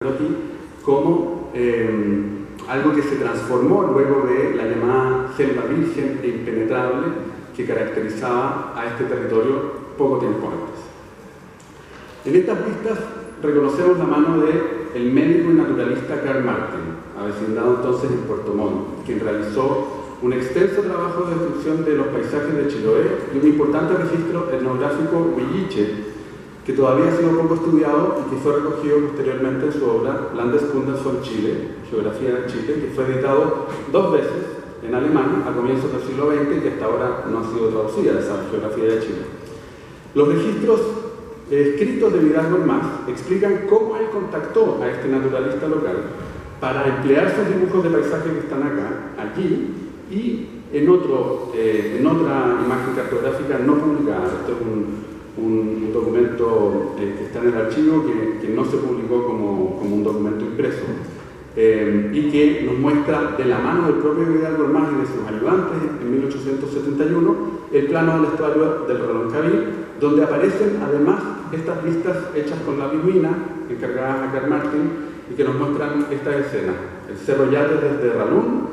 aquí como algo que se transformó luego de la llamada selva virgen e impenetrable que caracterizaba a este territorio poco tiempo antes. En estas vistas reconocemos la mano del médico y naturalista Karl Martin, avecindado entonces en Puerto Montt, quien realizó un extenso trabajo de descripción de los paisajes de Chiloé y un importante registro etnográfico huilliche, que todavía ha sido poco estudiado y que fue recogido posteriormente en su obra Landeskunde von Chile, Geografía de Chile, que fue editado 2 veces en alemán a comienzos del siglo XX y que hasta ahora no ha sido traducida esa Geografía de Chile. Los registros escritos de Vidal Gormaz explican cómo él contactó a este naturalista local para emplear sus dibujos de paisaje que están aquí y en otra imagen cartográfica no publicada. Esto es un documento que está en el archivo que no se publicó como un documento impreso y que nos muestra de la mano del propio Vidal Gormaz y de sus ayudantes en 1871 el plano del estuario del Reloncaví, donde aparecen además estas vistas hechas con la bismina encargadas a Karl Martin y que nos muestran esta escena: el Cerro Yate desde Ralún,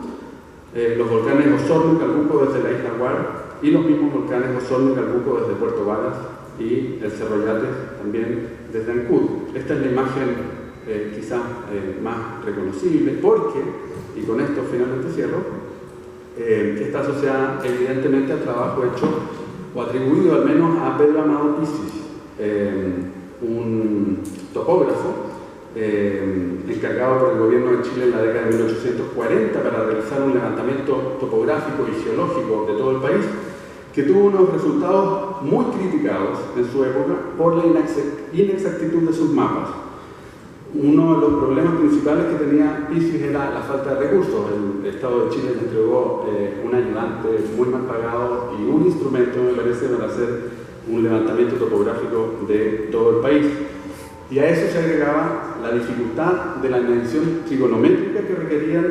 los volcanes Osorno y Calbuco desde la isla Guar y los mismos volcanes Osorno y Calbuco desde Puerto Varas y el Cerro Yate también desde Ancud. Esta es la imagen quizás más reconocible porque, y con esto finalmente cierro, está asociada evidentemente al trabajo hecho o atribuido al menos a Pedro Amado Pisis, un topógrafo encargado por el gobierno de Chile en la década de 1840 para realizar un levantamiento topográfico y geológico de todo el país, que tuvo unos resultados muy criticados en su época por la inexactitud de sus mapas. Uno de los problemas principales que tenía Pisis era la falta de recursos. El Estado de Chile le entregó un ayudante muy mal pagado y un instrumento, me parece, para hacer un levantamiento topográfico de todo el país. Y a eso se agregaba la dificultad de la medición trigonométrica que requerían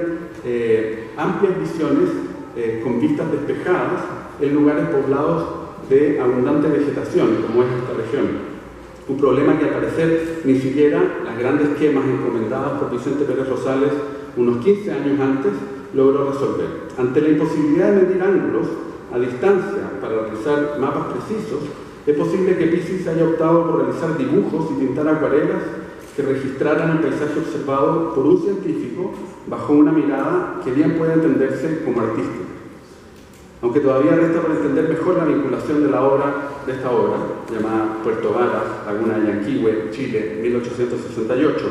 amplias visiones con vistas despejadas en lugares poblados de abundante vegetación, como es esta región. Un problema que al parecer ni siquiera las grandes quemas encomendadas por Vicente Pérez Rosales unos 15 años antes logró resolver. Ante la imposibilidad de medir ángulos a distancia para realizar mapas precisos, es posible que Pisis haya optado por realizar dibujos y pintar acuarelas que registraran el paisaje observado por un científico bajo una mirada que bien puede entenderse como artística. Aunque todavía resta por entender mejor la vinculación de esta obra, llamada Puerto Varas, Laguna de Yanquihue, Chile, 1868,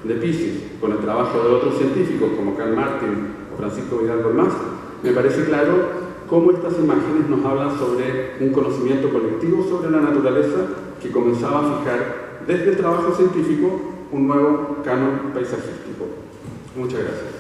de Pisis, con el trabajo de otros científicos como Karl Martin o Francisco Vidal Gormaz, me parece claro cómo estas imágenes nos hablan sobre un conocimiento colectivo sobre la naturaleza que comenzaba a fijar desde el trabajo científico un nuevo canon paisajístico. Muchas gracias.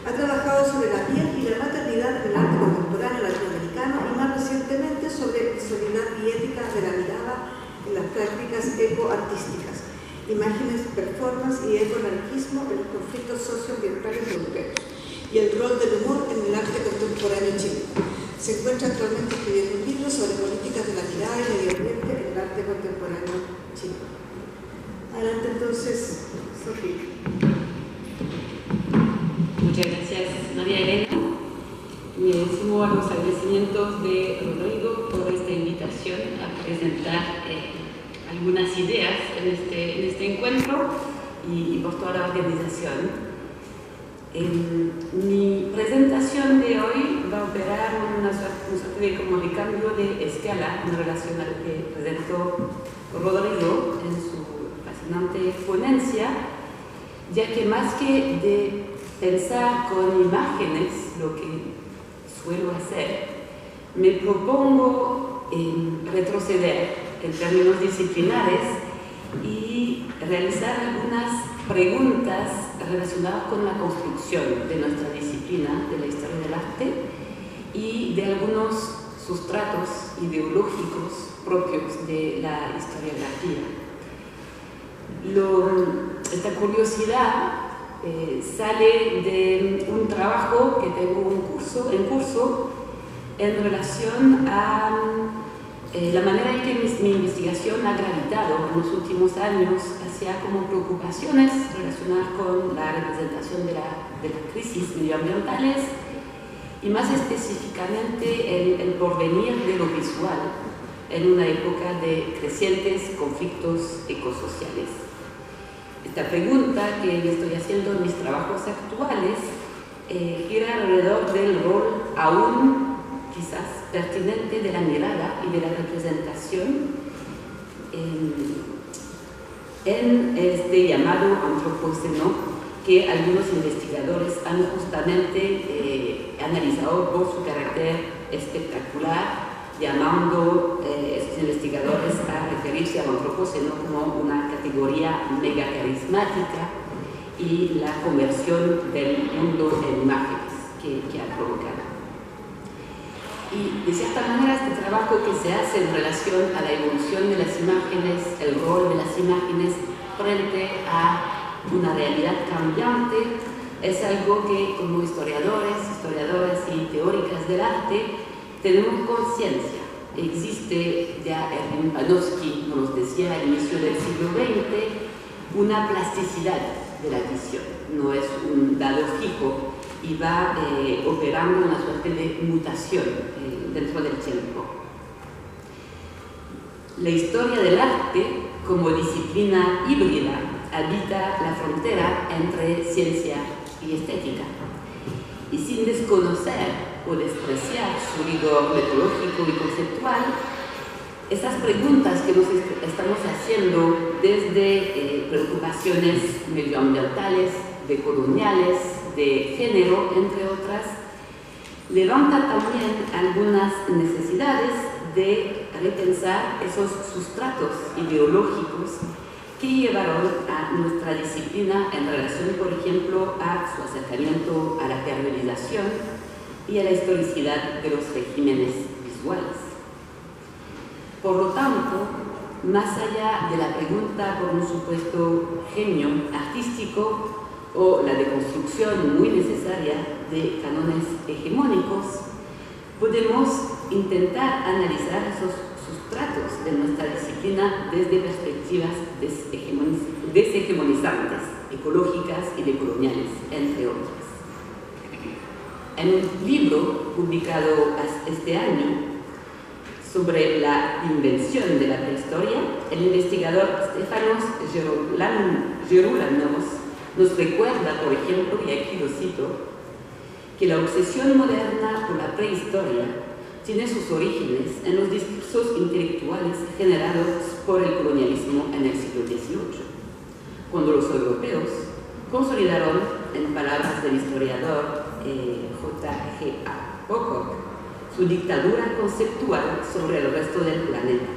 Ha trabajado sobre la piel y la maternidad del arte contemporáneo latinoamericano y más recientemente sobre visualidad y ética de la mirada en las prácticas ecoartísticas, imágenes, performance y ecoanarquismo en los conflictos socioambientales europeos y el rol del humor en el arte contemporáneo chileno. Se encuentra actualmente escribiendo un libro sobre políticas de la mirada y medio ambiente en el arte contemporáneo chileno. Adelante entonces, Sofía. Muchas gracias, María Elena. Me sumo a los agradecimientos de Rodrigo por esta invitación a presentar algunas ideas en este encuentro y por toda la organización. Mi presentación de hoy va a operar una suerte de como de cambio de escala en relación a lo que presentó Rodrigo en su fascinante ponencia, ya que más que de pensar con imágenes, lo que suelo hacer, me propongo retroceder en términos disciplinares y realizar algunas preguntas relacionadas con la construcción de nuestra disciplina, de la historia del arte, y de algunos sustratos ideológicos propios de la historiografía. Esta curiosidad sale de un trabajo que tengo en curso en relación a la manera en que mi investigación ha gravitado en los últimos años hacia como preocupaciones relacionadas con la representación de las crisis medioambientales y más específicamente el porvenir de lo visual en una época de crecientes conflictos ecosociales. Esta pregunta que yo estoy haciendo en mis trabajos actuales gira alrededor del rol aún quizás pertinente de la mirada y de la representación en este llamado antropoceno que algunos investigadores han justamente analizado por su carácter espectacular, llamando esos investigadores a referirse al antropoceno como una categoría megacarismática y la conversión del mundo en imágenes que ha provocado. Y de cierta manera este trabajo que se hace en relación a la evolución de las imágenes, el rol de las imágenes frente a una realidad cambiante, es algo que como historiadoras y teóricas del arte tenemos conciencia. Existe, ya Erwin Panofsky nos decía al inicio del siglo XX, una plasticidad de la visión, no es un dado fijo y va operando una suerte de mutación dentro del tiempo. La historia del arte, como disciplina híbrida, habita la frontera entre ciencia y estética. Y sin desconocer o despreciar su rigor metodológico y conceptual, estas preguntas que nos estamos haciendo desde preocupaciones medioambientales, decoloniales, de género, entre otras, levantan también algunas necesidades de repensar esos sustratos ideológicos que llevaron a nuestra disciplina en relación, por ejemplo, a su acercamiento a la periodización y a la historicidad de los regímenes visuales. Por lo tanto, más allá de la pregunta por un supuesto genio artístico o la deconstrucción muy necesaria de cánones hegemónicos, podemos intentar analizar esos sustratos de nuestra disciplina desde perspectivas deshegemonizantes, ecológicas y decoloniales, entre otras. En un libro publicado este año sobre la invención de la prehistoria, el investigador Stefanos Geroulanos nos recuerda, por ejemplo, y aquí lo cito, que la obsesión moderna por la prehistoria tiene sus orígenes en los discursos intelectuales generados por el colonialismo en el siglo XVIII, cuando los europeos consolidaron, en palabras del historiador J.G.A. Pocock, su dictadura conceptual sobre el resto del planeta,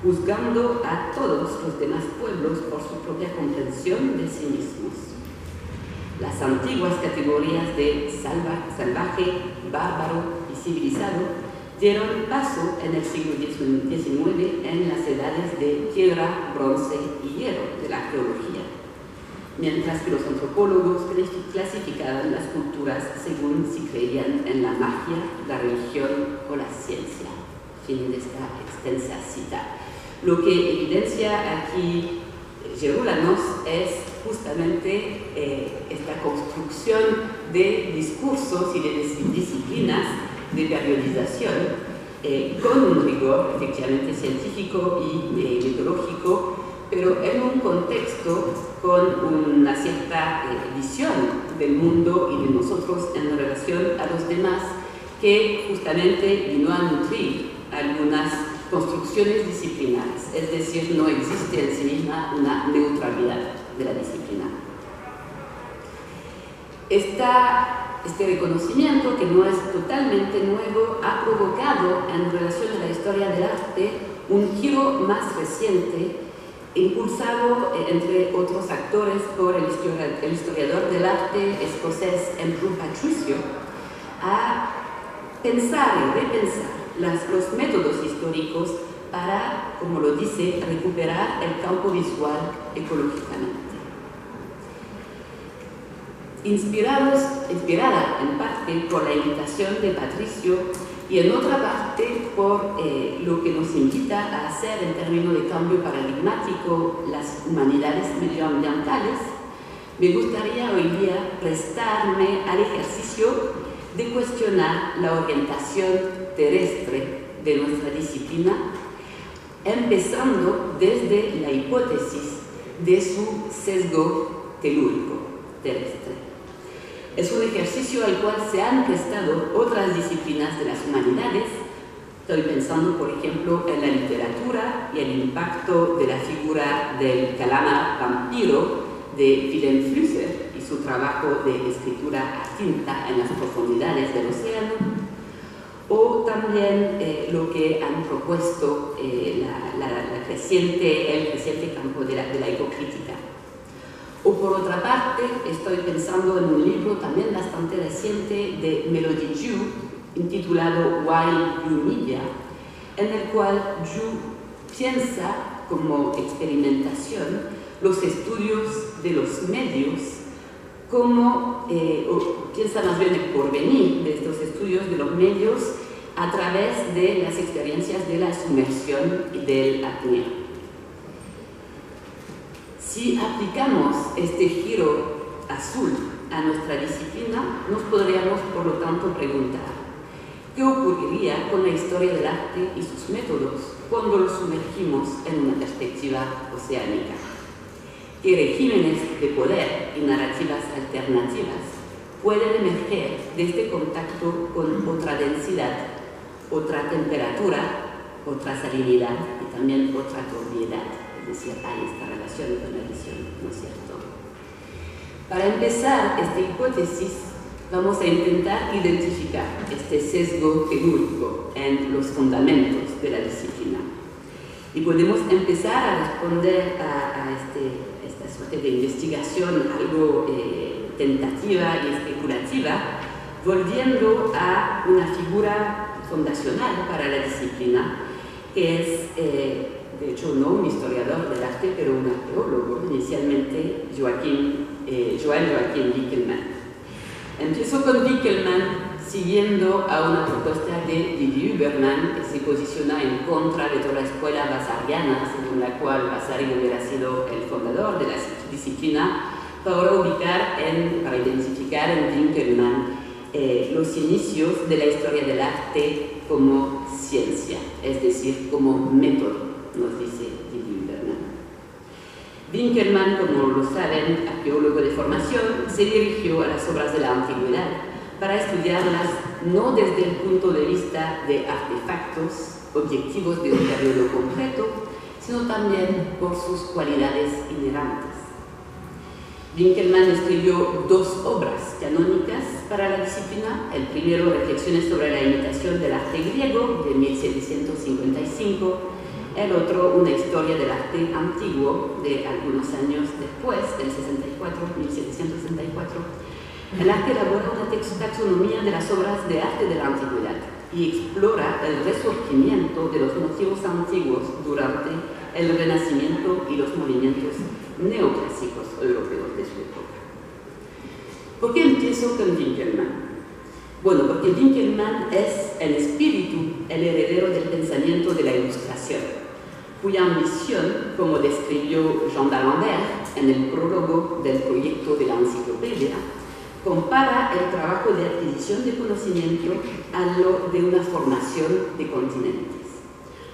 juzgando a todos los demás pueblos por su propia comprensión de sí mismos. Las antiguas categorías de salvaje, bárbaro y civilizado dieron paso en el siglo XIX en las edades de piedra, bronce y hierro de la arqueología, mientras que los antropólogos clasificaban las culturas según si creían en la magia, la religión o la ciencia. Fin de esta extensa cita. Lo que evidencia aquí Geroulanos es justamente esta construcción de discursos y de disciplinas de periodización con un rigor efectivamente científico y metodológico, pero en un contexto con una cierta visión del mundo y de nosotros en relación a los demás, que justamente vino a nutrir algunas construcciones disciplinares, es decir, no existe en sí misma una neutralidad de la disciplina. Este reconocimiento, que no es totalmente nuevo, ha provocado en relación a la historia del arte un giro más reciente, impulsado, entre otros actores, por el historiador del arte escocés Andrew Patricio, a pensar y repensar los métodos históricos para, como lo dice, recuperar el campo visual ecológicamente. Inspirada en parte por la invitación de Patricio y en otra parte por lo que nos invita a hacer en términos de cambio paradigmático las humanidades medioambientales, me gustaría hoy día prestarme al ejercicio de cuestionar la orientación terrestre de nuestra disciplina, empezando desde la hipótesis de su sesgo telúrico terrestre. Es un ejercicio al cual se han prestado otras disciplinas de las humanidades. Estoy pensando, por ejemplo, en la literatura y el impacto de la figura del calamar vampiro de Wilhelm Flüsser y su trabajo de escritura a tinta en las profundidades del océano, o también lo que han propuesto el creciente campo de la ecocrítica. O por otra parte, estoy pensando en un libro también bastante reciente de Melody Zhu, intitulado Why You Media, en el cual Zhu piensa como experimentación los estudios de los medios como, o piensa más bien el porvenir de estos estudios de los medios a través de las experiencias de la sumersión y del apnea. Si aplicamos este giro azul a nuestra disciplina, nos podríamos, por lo tanto, preguntar ¿qué ocurriría con la historia del arte y sus métodos cuando lo sumergimos en una perspectiva oceánica? ¿Qué regímenes de poder y narrativas alternativas pueden emerger de este contacto con otra densidad, otra temperatura, otra salinidad y también otra turbiedad? Es decir, hay esta relación con la visión, ¿no es cierto? Para empezar esta hipótesis, vamos a intentar identificar este sesgo telúrico en los fundamentos de la disciplina. Y podemos empezar a responder a esta suerte de investigación algo tentativa y especulativa, volviendo a una figura fundacional para la disciplina, que es, de hecho, no un historiador del arte, pero un arqueólogo, inicialmente Johann Joachim Winckelmann. Empiezo con Winckelmann siguiendo a una propuesta de Didier Huberman, que se posiciona en contra de toda la escuela basariana, según la cual Vasari hubiera sido el fundador de la disciplina, para identificar en Winckelmann los inicios de la historia del arte como ciencia, es decir, como método, nos dice Didier Huberman. Winckelmann, como lo saben, arqueólogo de formación, se dirigió a las obras de la antigüedad para estudiarlas no desde el punto de vista de artefactos objetivos de un periodo concreto, sino también por sus cualidades inherentes. Winckelmann escribió dos obras canónicas para la disciplina. El primero, Reflexiones sobre la imitación del arte griego, de 1755. El otro, Una historia del arte antiguo, de algunos años después, del 1764. El arte elabora una taxonomía de las obras de arte de la antigüedad y explora el resurgimiento de los motivos antiguos durante el Renacimiento y los movimientos neoclásicos europeos de su época. ¿Por qué empiezo con Winckelmann? Bueno, porque Winckelmann es en espíritu el heredero del pensamiento de la Ilustración, cuya ambición, como describió Jean d'Alembert en el prólogo del proyecto de la enciclopedia, compara el trabajo de adquisición de conocimiento a lo de una formación de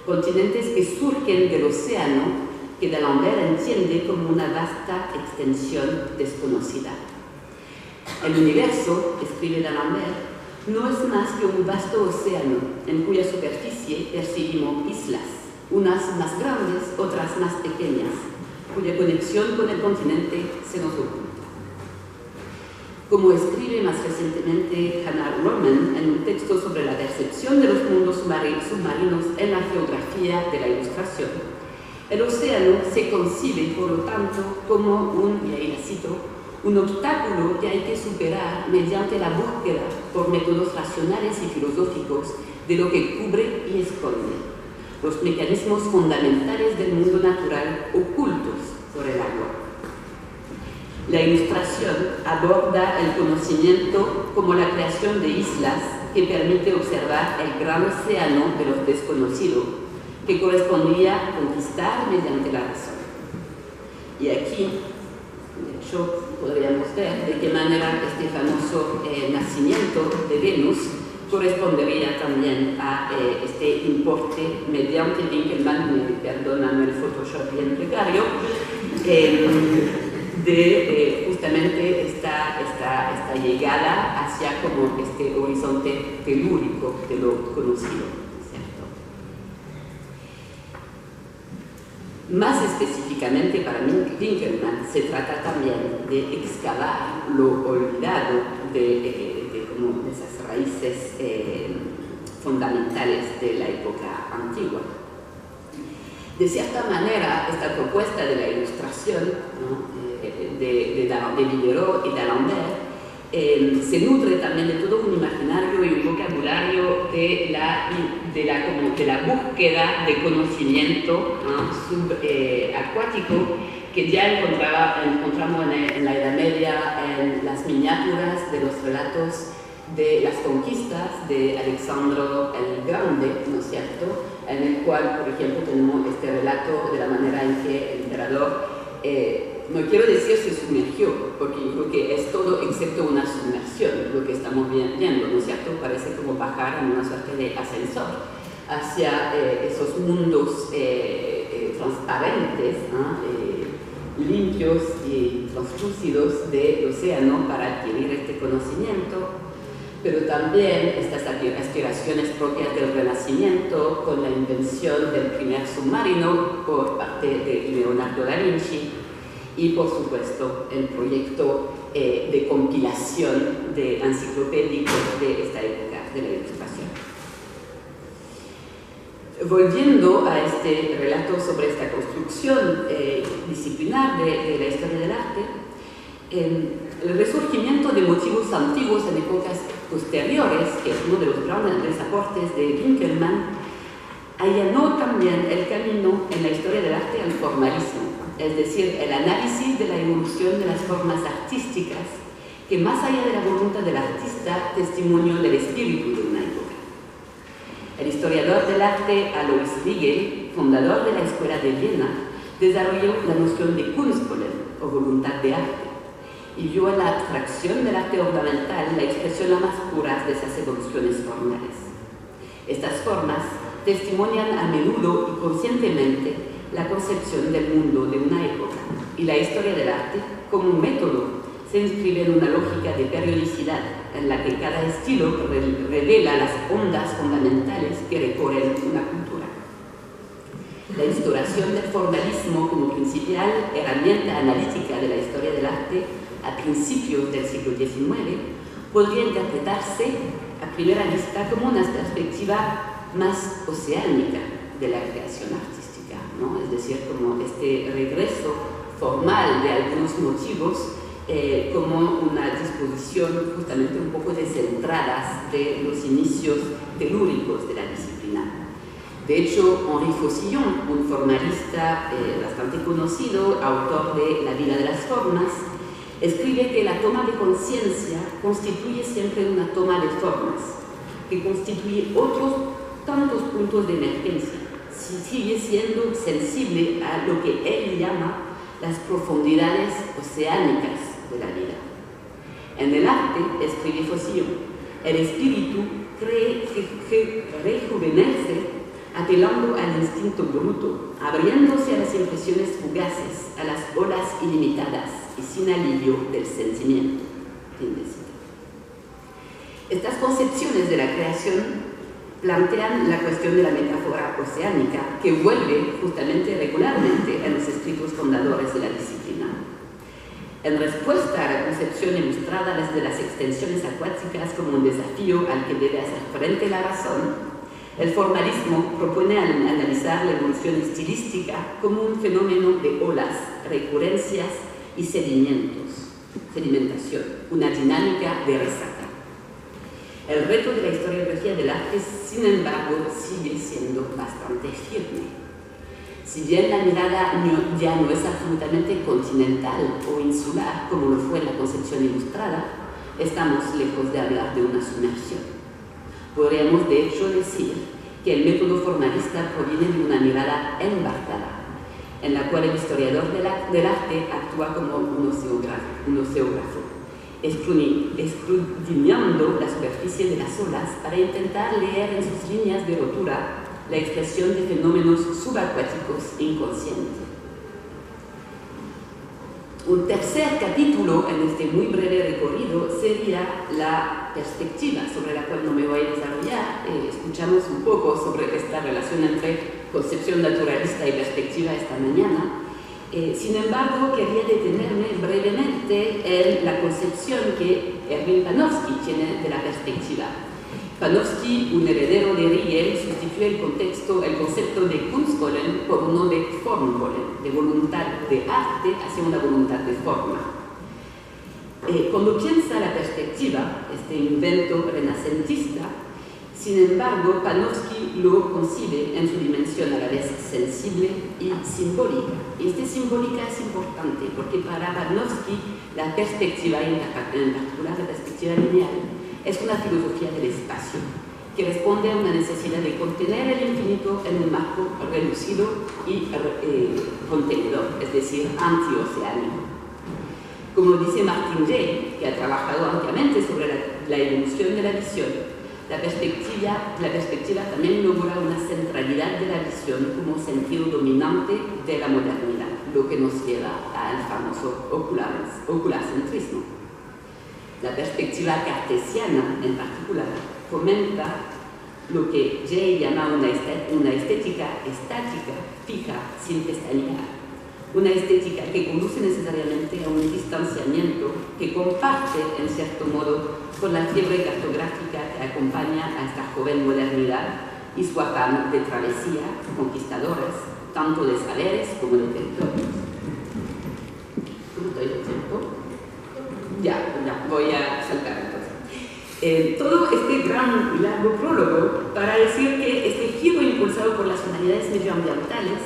continentes que surgen del océano, que d'Alembert entiende como una vasta extensión desconocida. El universo, escribe d'Alembert, no es más que un vasto océano en cuya superficie percibimos islas, unas más grandes, otras más pequeñas, cuya conexión con el continente se nos oculta. como escribe más recientemente Hannah Roman en un texto sobre la percepción de los mundos submarinos en la geografía de la Ilustración. El océano se concibe, por lo tanto, como y ahí la cito, un obstáculo que hay que superar mediante la búsqueda por métodos racionales y filosóficos de lo que cubre y esconde, los mecanismos fundamentales del mundo natural ocultos por el agua. La Ilustración aborda el conocimiento como la creación de islas que permite observar el gran océano de lo desconocido, que correspondía a conquistar mediante la razón. Y aquí, de hecho, podríamos ver de qué manera este famoso nacimiento de Venus correspondería también a este importe mediante Winkelmann, perdóname el Photoshop bien precario, de justamente esta llegada hacia como este horizonte telúrico de lo conocido, ¿cierto? Más específicamente para Winkelmann se trata también de excavar lo olvidado de esas raíces fundamentales de la época antigua. De cierta manera, esta propuesta de la Ilustración, ¿no?, de Diderot y d'Alembert se nutre también de todo un imaginario y un vocabulario de la búsqueda de conocimiento, ¿no?, subacuático, que ya encontramos en la Edad Media en las miniaturas de los relatos de las conquistas de Alejandro el Grande, ¿no es cierto?, en el cual, por ejemplo, tenemos este relato de la manera en que el emperador, no quiero decir se sumergió, porque yo creo que es todo excepto una sumersión, lo que estamos viendo, ¿no es cierto?, parece como bajar en una suerte de ascensor hacia esos mundos transparentes, ¿no?, limpios y translúcidos del océano para adquirir este conocimiento, pero también estas aspiraciones propias del Renacimiento con la invención del primer submarino por parte de Leonardo da Vinci y, por supuesto, el proyecto de compilación de enciclopédicos de esta época de la Ilustración. Volviendo a este relato sobre esta construcción disciplinar de la historia del arte, el resurgimiento de motivos antiguos en épocas posteriores, que es uno de los grandes aportes de Winkelmann, allanó también el camino en la historia del arte al formalismo, es decir, el análisis de la evolución de las formas artísticas que, más allá de la voluntad del artista, testimonio del espíritu de una época. El historiador del arte Alois Riegel, fundador de la Escuela de Viena, desarrolló la noción de Kunstwille, o voluntad de arte, y vio en la abstracción del arte ornamental la expresión la más pura de esas evoluciones formales. Estas formas testimonian a menudo y conscientemente la concepción del mundo de una época, y la historia del arte, como un método, se inscribe en una lógica de periodicidad en la que cada estilo revela las ondas fundamentales que recorren una cultura. La instauración del formalismo como principal herramienta analítica de la historia del arte a principios del siglo XIX podría interpretarse a primera vista como una perspectiva más oceánica de la creación artística, ¿no? Es decir, como este regreso formal de algunos motivos como una disposición justamente un poco descentradas de los inicios telúricos de la disciplina. De hecho, Henri Faucillon, un formalista bastante conocido, autor de La vida de las formas, escribe que la toma de conciencia constituye siempre una toma de formas, que constituye otros tantos puntos de emergencia, si sigue siendo sensible a lo que él llama las profundidades oceánicas de la vida. En el arte, escribe Faucillon, el espíritu cree que rejuvenece apelando al instinto bruto, abriéndose a las impresiones fugaces, a las olas ilimitadas y sin alivio del sentimiento. Fin de cita. Estas concepciones de la creación plantean la cuestión de la metáfora oceánica, que vuelve justamente regularmente en los escritos fundadores de la disciplina. En respuesta a la concepción ilustrada desde las extensiones acuáticas como un desafío al que debe hacer frente la razón, el formalismo propone analizar la evolución estilística como un fenómeno de olas, recurrencias y sedimentación, una dinámica de resaca. El reto de la historiografía del arte, sin embargo, sigue siendo bastante firme. Si bien la mirada ya no es absolutamente continental o insular, como lo fue en la concepción ilustrada, estamos lejos de hablar de una sumersión. Podríamos, de hecho, decir que el método formalista proviene de una mirada embarcada, en la cual el historiador del arte actúa como un oceógrafo, escudriñando la superficie de las olas para intentar leer en sus líneas de rotura la expresión de fenómenos subacuáticos inconscientes. Un tercer capítulo en este muy breve recorrido sería la perspectiva, sobre la cual no me voy a desarrollar. Escuchamos un poco sobre esta relación entre concepción naturalista y perspectiva esta mañana. Sin embargo, quería detenerme brevemente en la concepción que Erwin Panofsky tiene de la perspectiva. Panofsky, un heredero de Riegel, sustituye el concepto de Kunstwollen por uno de Formwollen, de voluntad de arte hacia una voluntad de forma. Cuando piensa la perspectiva, este invento renacentista, sin embargo, Panofsky lo concibe en su dimensión a la vez sensible y simbólica. Y esta simbólica es importante porque para Panofsky la perspectiva, en particular la perspectiva lineal, es una filosofía del espacio que responde a una necesidad de contener el infinito en un marco reducido y contenedor, es decir, antioceánico. Como dice Martin Jay, que ha trabajado ampliamente sobre la evolución de la visión, la perspectiva también logra una centralidad de la visión como sentido dominante de la modernidad, lo que nos lleva al famoso ocularcentrismo. La perspectiva cartesiana, en particular, fomenta lo que Jay llama una estética estática, fija, sin pestañear. Una estética que conduce necesariamente a un distanciamiento que comparte, en cierto modo, con la fiebre cartográfica que acompaña a esta joven modernidad y su afán de travesía conquistadores, tanto de saberes como de territorios. ¿Cómo estoy de tiempo? Ya, voy a saltar entonces. Todo este gran y largo prólogo para decir que este giro impulsado por las humanidades medioambientales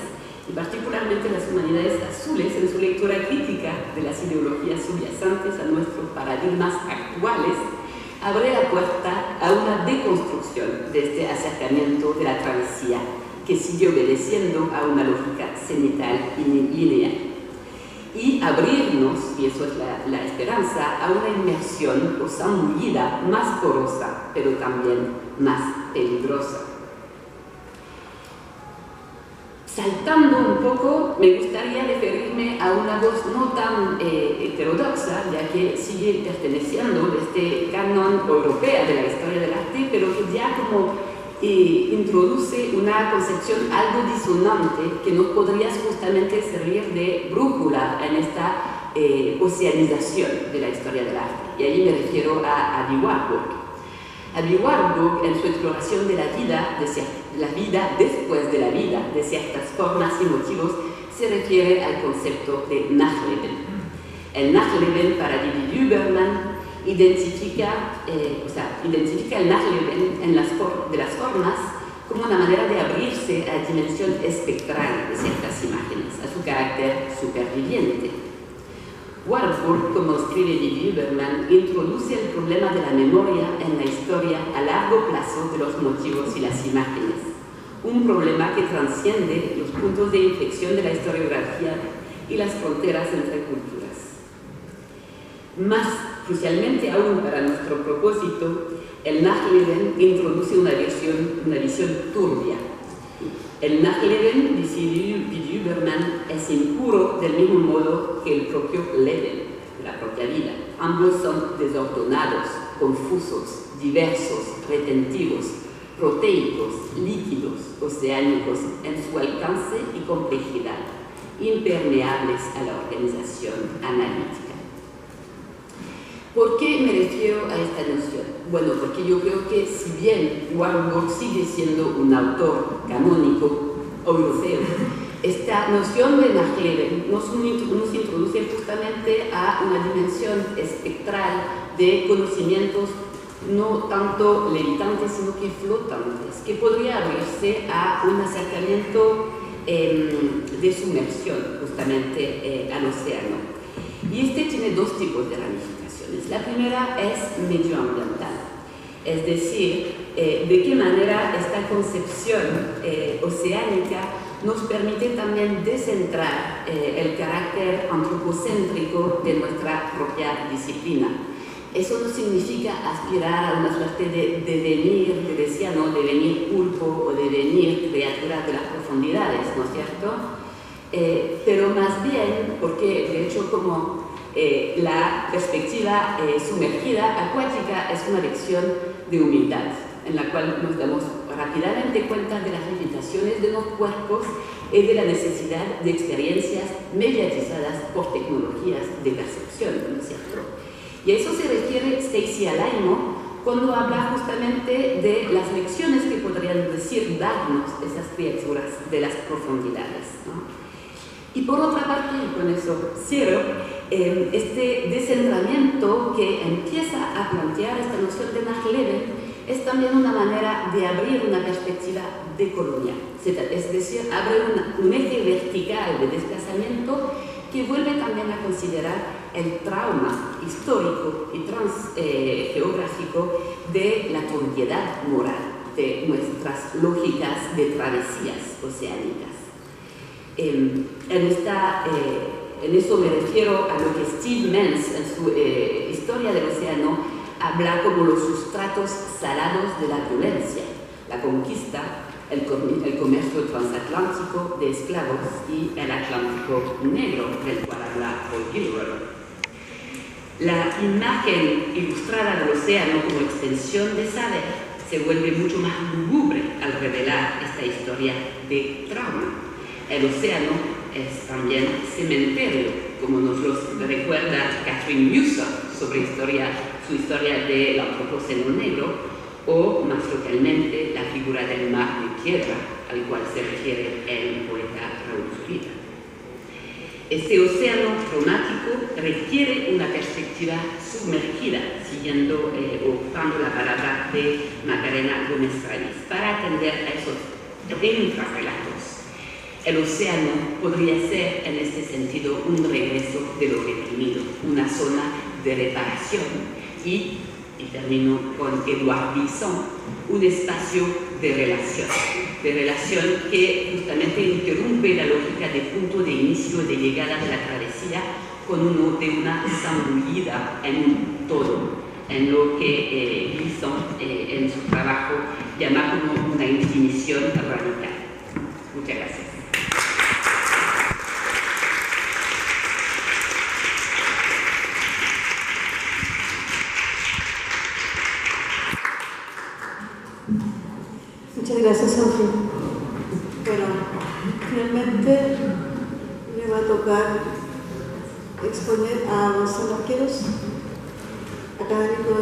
y particularmente las humanidades azules en su lectura crítica de las ideologías subyacentes a nuestros paradigmas actuales, abre la puerta a una deconstrucción de este acercamiento de la travesía que sigue obedeciendo a una lógica cenital y lineal. Y abrirnos, y eso es la esperanza, a una inmersión o zambullida más porosa, pero también más peligrosa. Saltando un poco, me gustaría referirme a una voz no tan heterodoxa, ya que sigue perteneciendo a este canon europeo de la historia del arte, pero que ya como introduce una concepción algo disonante que nos podría justamente servir de brújula en esta oceanización de la historia del arte. Y ahí me refiero a Adi Warburg. Adi Warburg, en su exploración de la vida después de la vida, de ciertas formas y motivos, se refiere al concepto de Nachleben. El Nachleben para David Huberman identifica el Nachleben de las formas como una manera de abrirse a la dimensión espectral de ciertas imágenes, a su carácter superviviente. Warburg, como escribe David Huberman, introduce el problema de la memoria en la historia a largo plazo de los motivos y las imágenes, un problema que trasciende los puntos de inflexión de la historiografía y las fronteras entre culturas. Más crucialmente aún para nuestro propósito, el Nachleben introduce una visión turbia. El Nachleben, dice Huberman, es impuro del mismo modo que el propio Leben, la propia vida. Ambos son desordenados, confusos, diversos, retentivos, proteicos, líquidos, oceánicos en su alcance y complejidad, impermeables a la organización analítica. ¿Por qué me refiero a esta noción? Bueno, porque yo creo que si bien Warburg sigue siendo un autor canónico europeo, esta noción de Nachleben nos introduce justamente a una dimensión espectral de conocimientos no tanto levitantes, sino que flotantes, que podría abrirse a un acercamiento de sumersión justamente al océano. Y este tiene dos tipos de ramificaciones. La primera es medioambiental, es decir, de qué manera esta concepción oceánica nos permite también descentrar el carácter antropocéntrico de nuestra propia disciplina. Eso no significa aspirar a una suerte de devenir, te decía, ¿no?, devenir pulpo o devenir criatura de las profundidades, ¿no es cierto? Pero más bien, porque de hecho como la perspectiva sumergida acuática es una lección de humildad, en la cual nos damos rápidamente cuenta de las limitaciones de los cuerpos y de la necesidad de experiencias mediatizadas por tecnologías de percepción, ¿no es cierto? Y a eso se refiere Stacy Alaimo cuando habla justamente de las lecciones que podrían decir darnos esas criaturas de las profundidades, ¿no? Y por otra parte, y con eso cierro, este descentramiento que empieza a plantear esta noción de Nachleben es también una manera de abrir una perspectiva decolonial, es decir, abre un eje vertical de desplazamiento que vuelve también a considerar el trauma histórico y geográfico de la turbiedad moral de nuestras lógicas de travesías oceánicas. En eso me refiero a lo que Steve Menz en su Historia del Océano habla como los sustratos salados de la violencia, la conquista, el comercio transatlántico de esclavos y el Atlántico Negro, del cual habla Paul Gilroy. La imagen ilustrada del océano como extensión de saber se vuelve mucho más lúgubre al revelar esta historia de trauma. El océano es también cementerio, como nos lo recuerda Catherine Newsom sobre su historia del Antropoceno Negro, o más localmente la figura del mar de piedra, al cual se refiere el poeta Raúl Zurita. Este océano traumático requiere una perspectiva sumergida, siguiendo o ocupando la palabra de Macarena Gómez Reyes, para atender a esos infrarrelatos. El océano podría ser, en este sentido, un regreso de lo reprimido, una zona de reparación y termino con Edouard Glissant, un espacio de relación que justamente interrumpe la lógica de punto de inicio y de llegada de la travesía con una zambullida en un todo, en lo que Glissant en su trabajo llama como una indefinición radical. Muchas gracias. Muchas gracias, Sofía. Bueno, finalmente me va a tocar exponer a Gonzalo Arqueros, académico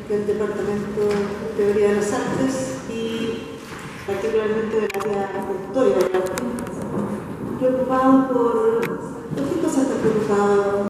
del Departamento de Teoría de las Artes y particularmente del área cultural, preocupado por, ¿por qué cosas está preocupado?